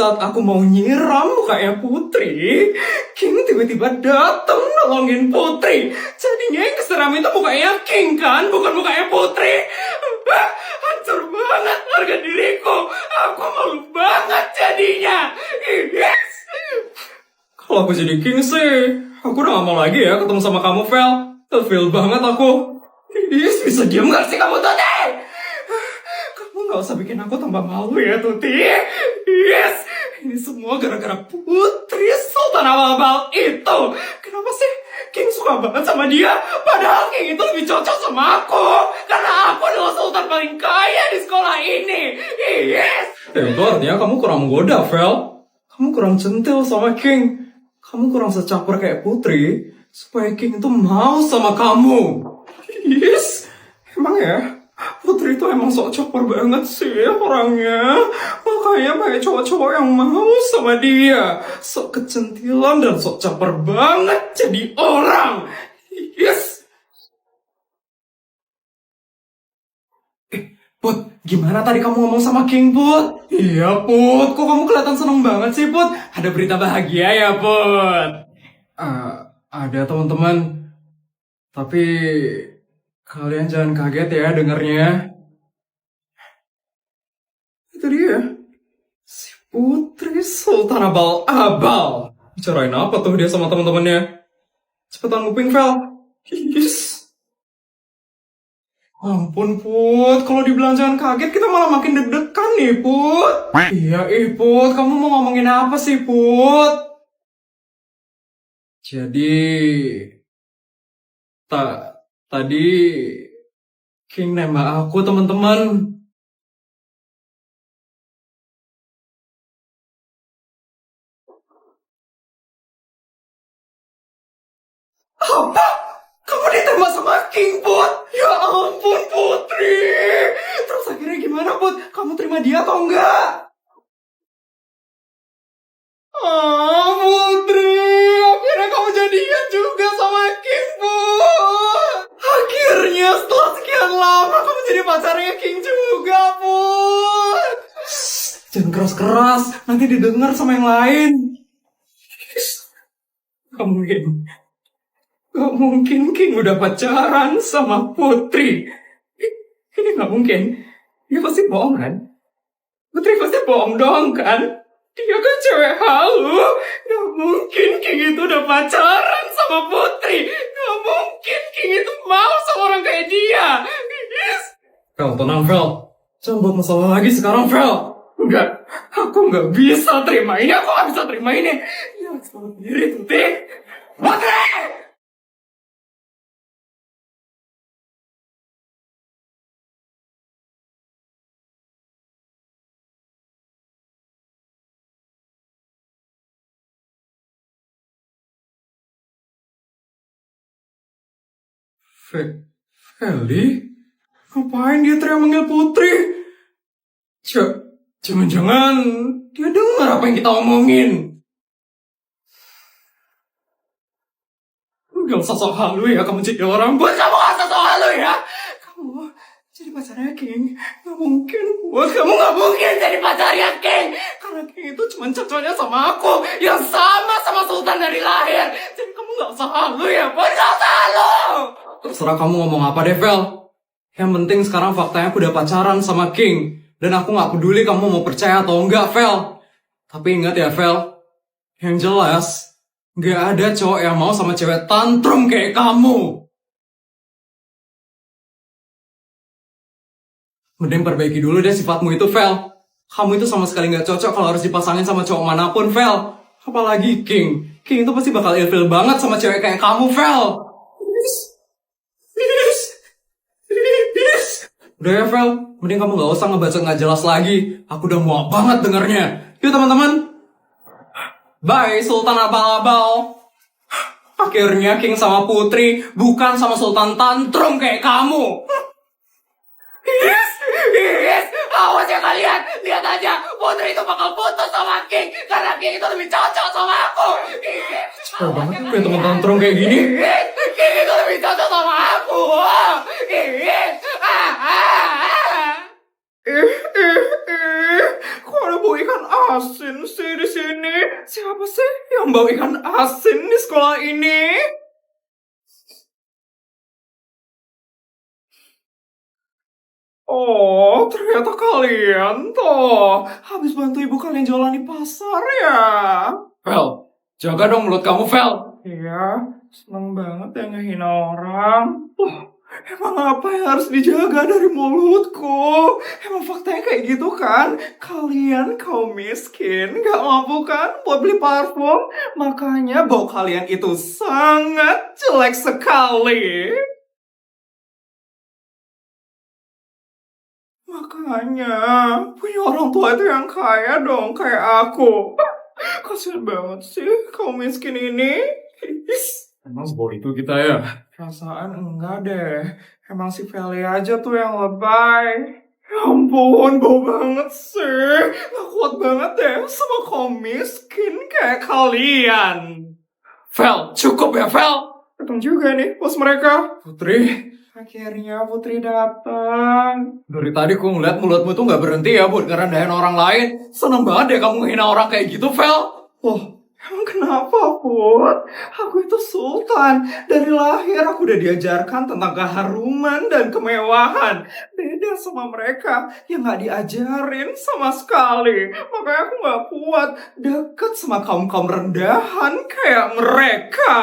saat aku mau nyiram mukanya Putri, King tiba-tiba datang nolongin Putri. Jadinya yang keseram itu mukanya King kan, bukan mukanya Putri. Hancur banget harga diriku. Aku malu banget jadinya. Yes. Kalau aku jadi King sih, aku udah gak mau lagi ya ketemu sama kamu, Vel. Feel banget aku. Yes, bisa diam gak sih kamu, Tuti? Kamu gak usah bikin aku tambah malu ya, Tuti. Yes, ini semua gara-gara Putri Sultan Abal-Abal itu. Kenapa sih King suka banget sama dia? Padahal King itu lebih cocok sama aku. Karena aku adalah Sultan paling kaya di sekolah ini. Yes. Itu artinya kamu kurang menggoda, Vel. Kamu kurang centil sama King. Kamu kurang secaper kayak Putri. Supaya King itu mau sama kamu. Yes. Emang ya, Putri itu emang sok caper banget sih orangnya. Makanya banyak cowok-cowok yang mau sama dia. Sok kecentilan dan sok caper banget jadi orang. Yes. Put, gimana tadi kamu ngomong sama King, Put? Iya, Put. Kok kamu kelihatan seneng banget sih, Put? Ada berita bahagia ya, Put? Ada, teman-teman. Tapi kalian jangan kaget ya dengarnya. Itu dia. Si Putri Sultan Abal-Abal. Bicarain apa tuh dia sama teman-temannya? Cepetan nguping, Vel. Yes. Ampun, Put. Kalau dibilang jangan kaget, kita malah makin deg-degan nih, Put. Iya, Put. Kamu mau ngomongin apa sih, Put? Jadi, tadi King nembak aku, teman-teman. Apa? Kamu ditembak sama King, Put? Ya ampun, Putri. Terus akhirnya gimana, Put? Kamu terima dia atau enggak? Putri. Akhirnya kamu jadian juga sama King, Put. Akhirnya setelah sekian lama kamu jadi pacarnya King juga, Put. Jangan keras-keras. Nanti didengar sama yang lain. Gak mungkin King udah pacaran sama Putri. Ini gak mungkin. Dia pasti bohong kan? Putri pasti bohong doang kan? Dia kan cewek halu. Gak mungkin King itu udah pacaran sama Putri. Gak mungkin King itu mau sama orang kayak dia. Yes. Vel, tenang Vel. Jangan buat masalah lagi sekarang Vel. Enggak, aku gak bisa terima ini. Aku gak bisa terima ini. Jangan selalu diri, Tuti. Putri! Feli? Ngapain dia teriak manggil Putri? Jangan-jangan dia dengar apa yang kita omongin. Gak usah sok halu ya kamu jadi orang. Buat kamu gak usah sok halu ya. Kamu jadi pacarnya King. Gak mungkin. Buat kamu gak mungkin jadi pacarnya King. Karena King itu cuma cocoknya sama aku. Yang sama Sultan dari lahir. Jadi kamu gak usah halu ya. Buat gak usah halu. Terserah kamu ngomong apa deh, Vel. Yang penting sekarang faktanya aku udah pacaran sama King. Dan aku gak peduli kamu mau percaya atau enggak, Vel. Tapi ingat ya, Vel. Yang jelas, gak ada cowok yang mau sama cewek tantrum kayak kamu. Mending perbaiki dulu deh sifatmu itu, Vel. Kamu itu sama sekali gak cocok kalau harus dipasangin sama cowok manapun, Vel. Apalagi King. King itu pasti bakal ilfil banget sama cewek kayak kamu, Vel. Udah ya, Vel. Mending kamu gak usah ngebacot gak jelas lagi. Aku udah muak banget dengernya. Yuk, teman-teman. Bye, Sultan Abal-Abal. Akhirnya King sama Putri bukan sama Sultan tantrum kayak kamu. Yes, awas ya kalian. Lihat aja, Putri itu bakal putus sama King. Karena King itu lebih cocok sama aku. Cepet banget tuh punya teman tantrum kayak gini. King itu lebih cocok sama aku. Kok ada bau ikan asin sih? Siapa sih yang bawa ikan asin di sekolah ini? Oh, ternyata kalian toh habis bantu ibu kalian jualan di pasar ya? Vel, jaga dong mulut kamu, Vel. Iya, seneng banget ya ngehina orang. Emang apa yang harus dijaga dari mulutku? Emang faktanya kayak gitu kan? Kalian kaum miskin, gak mampu kan buat beli parfum? Makanya bau kalian itu sangat jelek sekali. Makanya, punya orang tua itu yang kaya dong, kayak aku. Kasian banget sih kaum miskin ini. Emang sebol itu kita ya? Perasaan enggak deh. Emang si Feli aja tuh yang lebay. Ya ampun, bau banget sih. Gak kuat banget deh sama kaum miskin kayak kalian. Fel, cukup ya Fel. Datang juga nih bos mereka. Putri, akhirnya Putri datang. Dari tadi aku ngeliat mulutmu tuh gak berhenti ya buat ngerendahin orang lain. Seneng banget deh kamu ngehina orang kayak gitu, Fel. Emang kenapa, Put? Aku itu sultan. Dari lahir aku udah diajarkan tentang keharuman dan kemewahan. Beda sama mereka yang gak diajarin sama sekali. Makanya aku gak kuat deket sama kaum-kaum rendahan kayak mereka.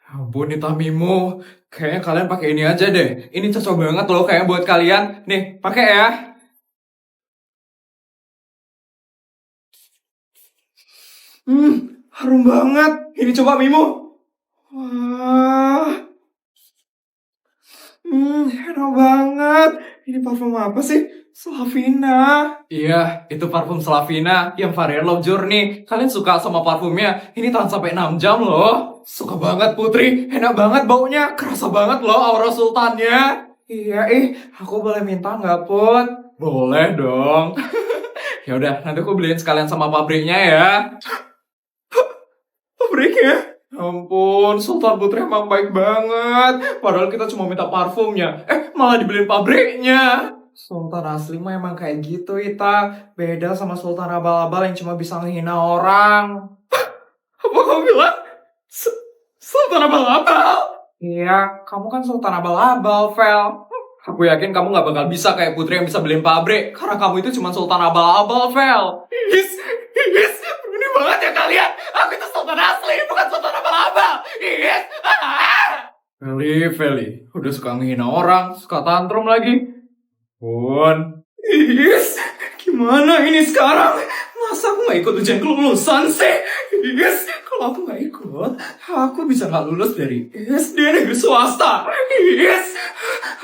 Ampun nih Tamimu, kayaknya kalian pakai ini aja deh. Ini cocok banget loh kayak buat kalian. Nih, pakai ya. Harum banget. Ini coba Mimu. Wah, enak banget. Ini parfum apa sih? Slavina. Iya, itu parfum Slavina yang varian Love Journey. Kalian suka sama parfumnya? Ini tahan sampai 6 jam loh. Suka banget Putri. Enak banget baunya. Kerasa banget loh aura sultannya. Iya, aku boleh minta nggak, Put? Boleh dong. Ya udah, nanti aku beliin sekalian sama pabriknya ya. Pabriknya? Ampun, Sultan Putri emang baik banget. Padahal kita cuma minta parfumnya. Malah dibeliin pabriknya. Sultan asli mah emang kayak gitu, Ita. Beda sama Sultan abal-abal yang cuma bisa ngehina orang. Apa kamu bilang? Sultan abal-abal? Iya, kamu kan Sultan abal-abal, Vel. Aku yakin kamu gak bakal bisa kayak Putri yang bisa beliin pabrik. Karena kamu itu cuma Sultan abal-abal, Vel. Berani banget ya kalian. Aku itu Sultan asli, bukan Sultan abal-abal. Feli. Udah suka ngehina orang, suka tantrum lagi. Pun. Gimana ini sekarang? Masa aku gak ikut ujian kelulusan sih? Kalau aku gak ikut, aku bisa gak lulus dari SD negeri swasta.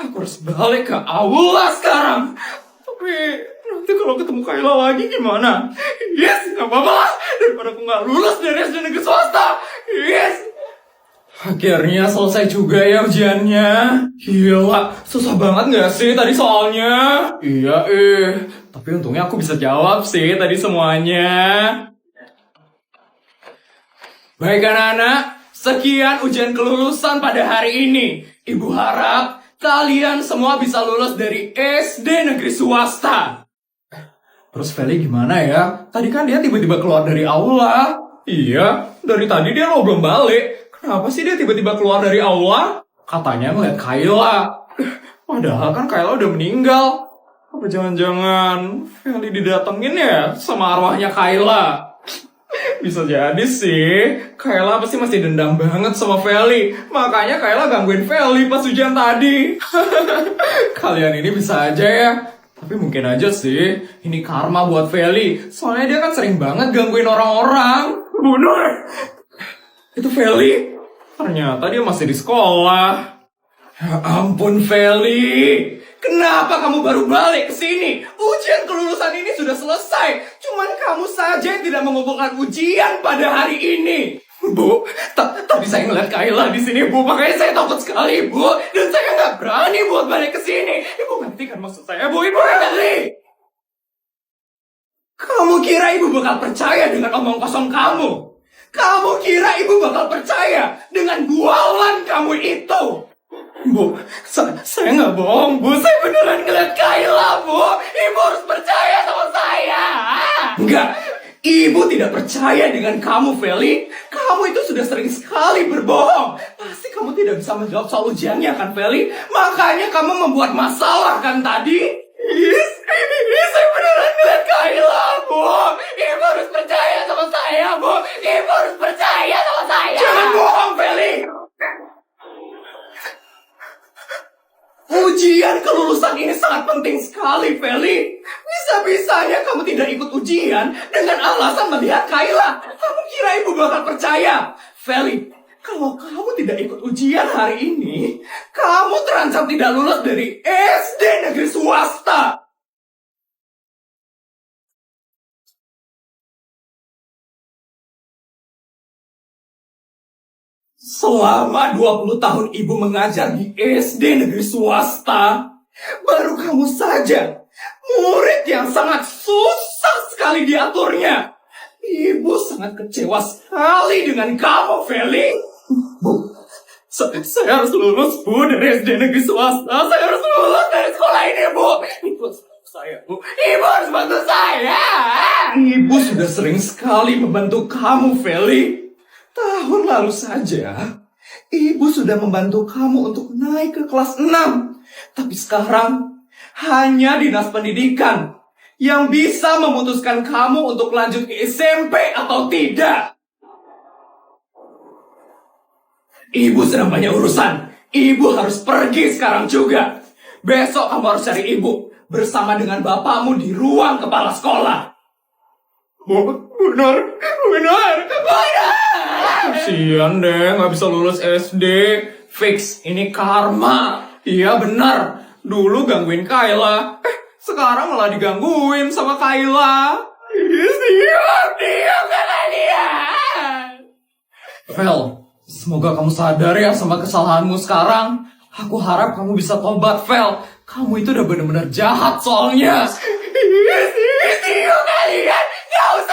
Aku harus balik ke aula sekarang. Tapi nanti kalau ketemu Kayla lagi gimana? Gak apa-apa lah. Daripada aku gak lulus dari SD negeri swasta. Akhirnya selesai juga ya ujiannya. Gila, susah banget gak sih tadi soalnya? Iya, tapi untungnya aku bisa jawab sih tadi semuanya. Baik anak-anak, sekian ujian kelulusan pada hari ini. Ibu harap kalian semua bisa lulus dari SD negeri swasta. Terus Feli gimana ya? Tadi kan dia tiba-tiba keluar dari aula. Iya, dari tadi dia lo belum balik. Kenapa sih dia tiba-tiba keluar dari aula? Katanya ngeliat Kayla. Padahal kan Kayla udah meninggal. Apa jangan-jangan Feli didatengin ya sama arwahnya Kayla? Bisa jadi sih. Kayla pasti masih dendam banget sama Feli. Makanya Kayla gangguin Feli pas ujian tadi. Kalian ini bisa aja ya. Tapi mungkin aja sih ini karma buat Feli. Soalnya dia kan sering banget gangguin orang-orang. Bunuh. Itu Feli. Ternyata dia masih di sekolah. Ya ampun Feli. Kenapa kamu baru balik ke sini? Ujian kelulusan ini sudah selesai. Cuman kamu saja yang tidak mengumpulkan ujian pada hari ini. Bu, tadi saya ngeliat Kayla di sini, Bu. Makanya saya takut sekali, Bu. Dan saya nggak berani buat balik ke sini. Ibu ngerti kan maksud saya, Bu? Ibu ngerti? Kamu kira ibu bakal percaya dengan omong kosong kamu? Kamu kira ibu bakal percaya dengan bualan kamu itu? Bu, saya nggak bohong, Bu. Saya beneran ngeliat Kayla, Bu. Ibu harus percaya sama saya. Enggak, Ibu tidak percaya dengan kamu, Feli. Kamu itu sudah sering sekali berbohong. Pasti kamu tidak bisa menjawab soal ujiannya, kan, Feli? Makanya kamu membuat masalah, kan, tadi? Saya beneran ngeliat Kayla, Bu. Ibu harus percaya sama saya, Bu. Ibu harus percaya sama saya. Jangan bohong, Feli. Ujian kelulusan ini sangat penting sekali, Feli. Bisa-bisanya kamu tidak ikut ujian dengan alasan melihat Kayla. Kamu kira ibu bakal percaya? Feli, kalau kamu tidak ikut ujian hari ini, kamu terancam tidak lulus dari SD negeri swasta. Selama 20 tahun ibu mengajar di SD negeri swasta, baru kamu saja murid yang sangat susah sekali diaturnya. Ibu sangat kecewa sekali dengan kamu, Feli. Bu, saya harus lulus, Bu, dari SD negeri swasta. Saya harus lulus dari sekolah ini, Bu. Ibu harus bantu saya, Bu. Ibu harus bantu saya. Ibu sudah sering sekali membantu kamu, Feli. Tahun lalu saja, ibu sudah membantu kamu untuk naik ke kelas 6. Tapi sekarang, hanya dinas pendidikan yang bisa memutuskan kamu untuk lanjut ke SMP atau tidak. Ibu sedang banyak urusan. Ibu harus pergi sekarang juga. Besok kamu harus cari ibu bersama dengan bapakmu di ruang kepala sekolah. Benar. Kasian deh, nggak bisa lulus SD. Fix, ini karma. Iya benar. Dulu gangguin Kayla. Sekarang malah digangguin sama Kayla. Diam kalian. Vel, semoga kamu sadar ya sama kesalahanmu sekarang. Aku harap kamu bisa tobat, Vel. Kamu itu udah benar-benar jahat soalnya. Diam kalian. Gak usah